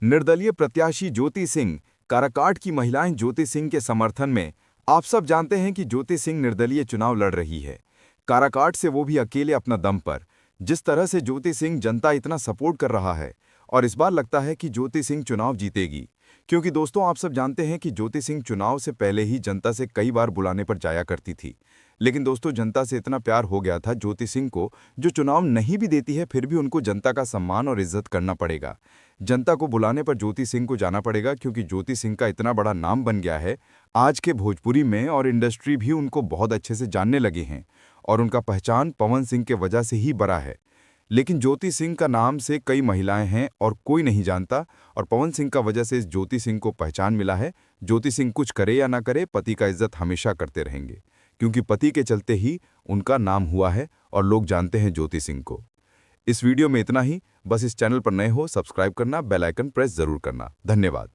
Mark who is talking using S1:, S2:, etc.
S1: निर्दलीय प्रत्याशी ज्योति सिंह, काराकाट की महिलाएं ज्योति सिंह के समर्थन में। आप सब जानते हैं कि ज्योति सिंह निर्दलीय चुनाव लड़ रही है, काराकाट से वो भी अकेले अपना दम पर। जिस तरह से ज्योति सिंह जनता इतना सपोर्ट कर रहा है और इस बार लगता है कि ज्योति सिंह चुनाव जीतेगी, क्योंकि दोस्तों आप सब जानते हैं कि ज्योति सिंह चुनाव से पहले ही जनता से कई बार बुलाने पर जाया करती थी। लेकिन दोस्तों जनता से इतना प्यार हो गया था ज्योति सिंह को, जो चुनाव नहीं भी देती है फिर भी उनको जनता का सम्मान और इज्जत करना पड़ेगा। जनता को बुलाने पर ज्योति सिंह को जाना पड़ेगा, क्योंकि ज्योति सिंह का इतना बड़ा नाम बन गया है आज के भोजपुरी में, और इंडस्ट्री भी उनको बहुत अच्छे से जानने लगे हैं और उनका पहचान पवन सिंह के वजह से ही बड़ा है। लेकिन ज्योति सिंह का नाम से कई महिलाएं हैं और कोई नहीं जानता, और पवन सिंह का वजह से इस ज्योति सिंह को पहचान मिला है। ज्योति सिंह कुछ करे या ना करे, पति का इज्जत हमेशा करते रहेंगे, क्योंकि पति के चलते ही उनका नाम हुआ है और लोग जानते हैं ज्योति सिंह को। इस वीडियो में इतना ही। बस इस चैनल पर नए हो सब्सक्राइब करना, बेल आइकन प्रेस जरूर करना। धन्यवाद।